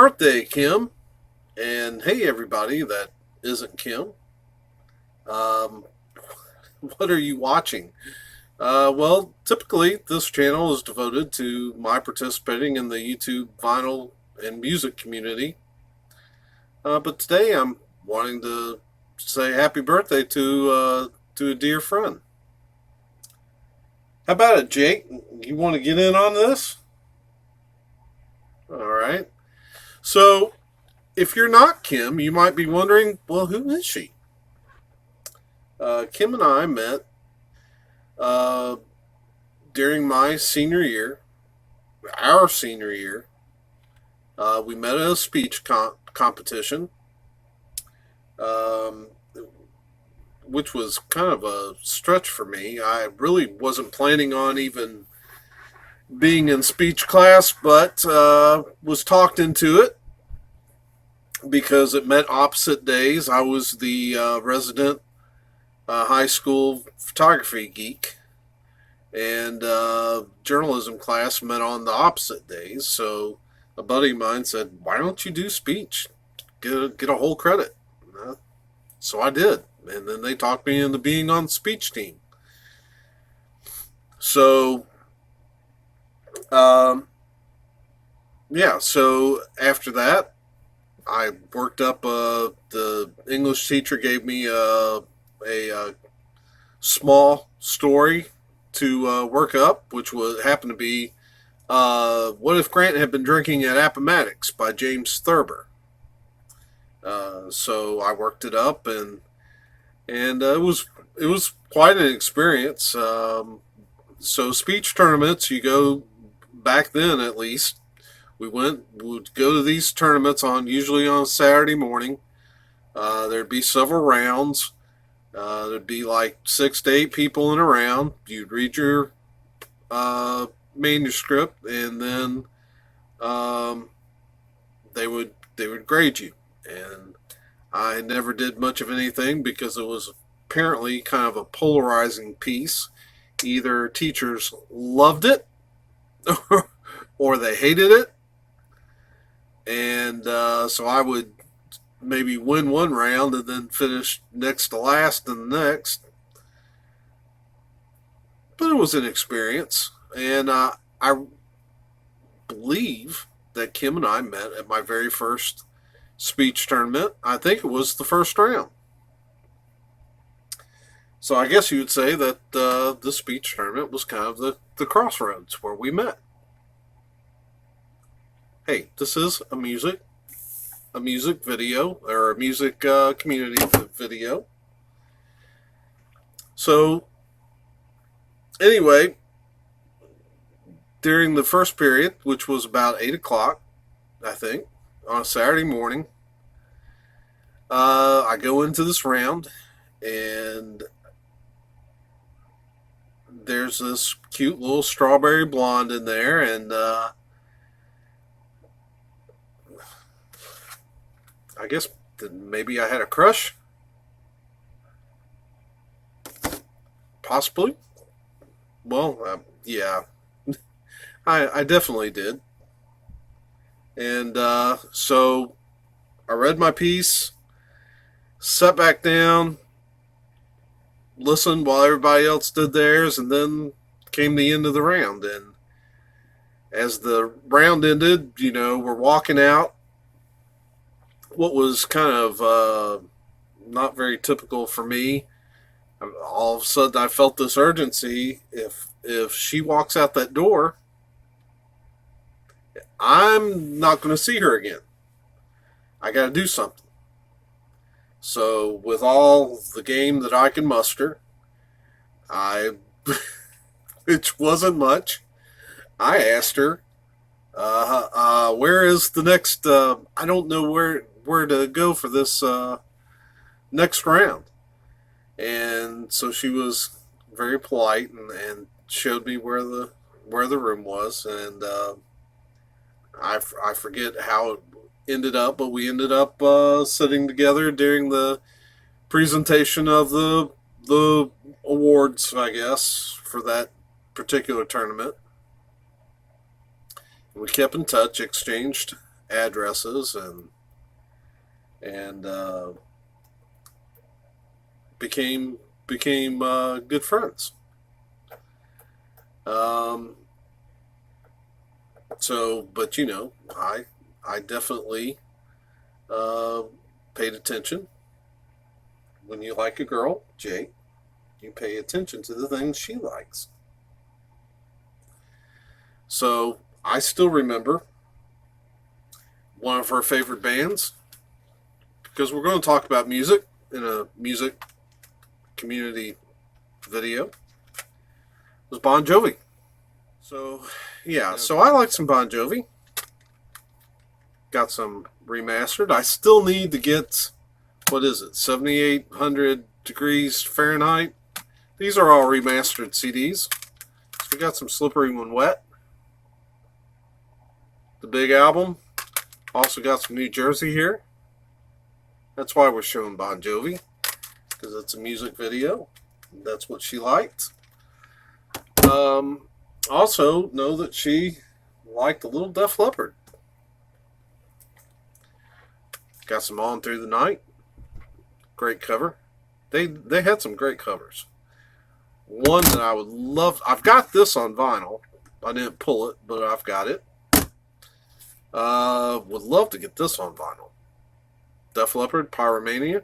birthday, Kim. And hey, everybody that isn't Kim. Um, what are you watching? Well, typically, this channel is devoted to my participating in the YouTube vinyl and music community. But today I'm wanting to say happy birthday to a dear friend. How about it, Jake? You want to get in on this? All right. So, if you're not Kim, you might be wondering, well, who is she? Kim and I met uh, during my senior year, our senior year. We met at a speech competition, um, which was kind of a stretch for me. I really wasn't planning on even being in speech class, but was talked into it because it met opposite days. I was the resident high school photography geek, and journalism class met on the opposite days. So a buddy of mine said, "Why don't you do speech? Get a whole credit." So I did, and then they talked me into being on the speech team. So, um, yeah. So after that, I worked up. The English teacher gave me a small story to work up, which was happened to be "What If Grant Had Been Drinking at Appomattox" by James Thurber. So I worked it up, and it was quite an experience. So speech tournaments, you go back then at least. We would go to these tournaments on usually on a Saturday morning. There'd be several rounds. There'd be like 6 to 8 people in a round. You'd read your manuscript, and then um, they would grade you. And I never did much of anything because it was apparently kind of a polarizing piece. Either teachers loved it or they hated it, and so I would maybe win one round and then finish next to last in the next. But it was an experience, and I believe that Kim and I met at my very first speech tournament. I think it was the first round. So I guess you would say that the speech tournament was kind of the crossroads where we met. Hey, this is a music video or a music community video. So anyway, during the first period, which was about 8 o'clock, I think, on a Saturday morning, I go into this round, and there's this cute little strawberry blonde in there, and I guess maybe I had a crush, possibly. Well, yeah, I definitely did, and so I read my piece, sat back down, listened while everybody else did theirs, and then came the end of the round. And as the round ended, we're walking out. What was kind of not very typical for me. All of a sudden, I felt this urgency. If she walks out that door, I'm not going to see her again. I got to do something. So, with all the game that I can muster, I, which wasn't much, I asked her, where is the next, I don't know where to go for this next round. And so she was very polite and showed me where the room was. And I forget how it ended up, but we ended up sitting together during the presentation of the awards, I guess, for that particular tournament. We kept in touch, exchanged addresses and became good friends. Um, but I definitely uh, paid attention. When you like a girl, Jake, you pay attention to the things she likes. So I still remember one of her favorite bands, because we're going to talk about music in a music community video, was Bon Jovi. So, yeah, so I like some Bon Jovi. Got some remastered. I still need to get, what is it, 7,800 degrees Fahrenheit. These are all remastered CDs. So we got some Slippery When Wet, the big album. Also got some New Jersey here. That's why we're showing Bon Jovi, because it's a music video. That's what she liked. Also know that she liked a little Def Leppard. Got some On Through the Night. Great cover. They had some great covers. One that I would love. I've got this on vinyl. I didn't pull it, but I've got it. Would love to get this on vinyl. Def Leppard, Pyromania.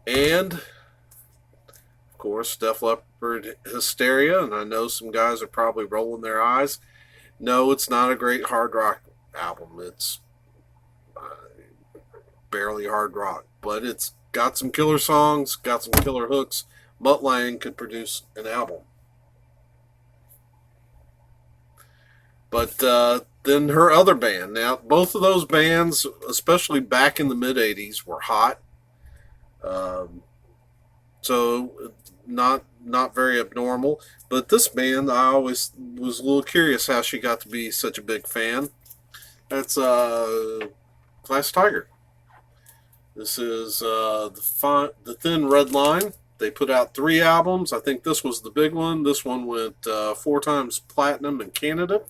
And, of course, Def Leppard, Hysteria. And I know some guys are probably rolling their eyes. No, it's not a great hard rock album. It's barely hard rock. But it's got some killer songs, got some killer hooks. Mutt Lange could produce an album. But then her other band. Now, both of those bands, especially back in the mid-'80s, were hot. So not very abnormal. But this band, I always was a little curious how she got to be such a big fan. That's Glass Tiger. This is the Thin Red Line. They put out 3 albums. I think this was the big one. This one went 4 times platinum in Canada.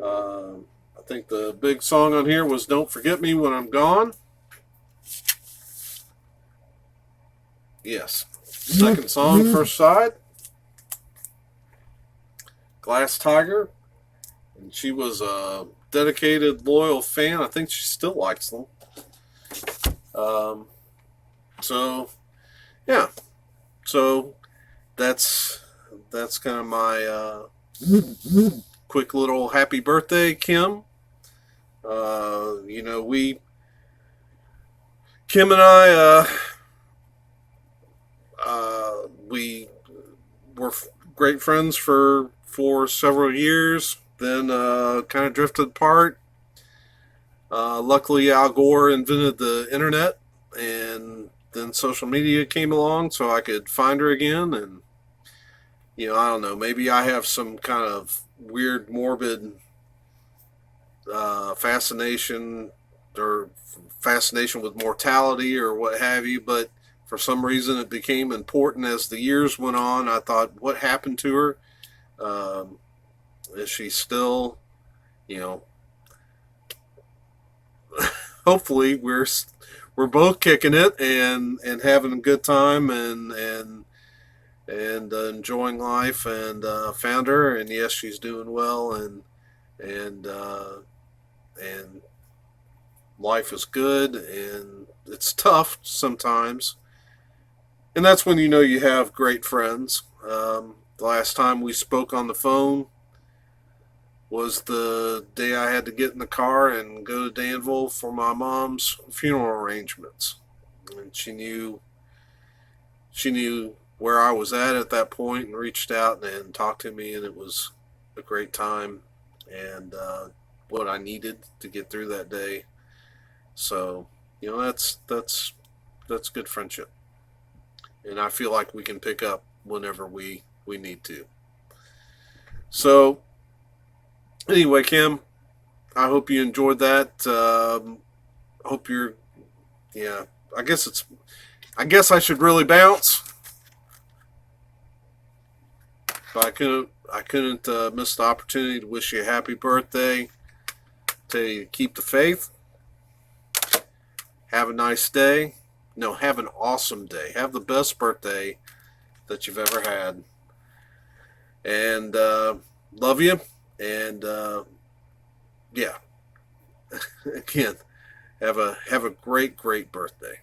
I think the big song on here was Don't Forget Me When I'm Gone. Yes. Second song, first side. Glass Tiger. And she was a dedicated, loyal fan. I think she still likes them. So, yeah. So, that's kind of my quick little happy birthday, Kim. Kim and I, we were great friends for several years, then kind of drifted apart. Luckily, Al Gore invented the internet, and then social media came along so I could find her again. And, I don't know, maybe I have some kind of weird, morbid fascination with mortality or what have you, but for some reason it became important as the years went on. I thought, what happened to her? Is she still, hopefully we're both kicking it and having a good time and enjoying life, and found her, and yes, she's doing well, and life is good, and it's tough sometimes, and that's when you have great friends. The last time we spoke on the phone was the day I had to get in the car and go to Danville for my mom's funeral arrangements, and she knew where I was at that point, and reached out and talked to me, and it was a great time, and what I needed to get through that day. So, that's good friendship, and I feel like we can pick up whenever we need to. So, anyway, Kim, I hope you enjoyed that. Hope you're, I guess I should really bounce. But I couldn't miss the opportunity to wish you a happy birthday. Tell you to keep the faith. Have a nice day. No, have an awesome day. Have the best birthday that you've ever had. And love you. And yeah, again, have a great birthday.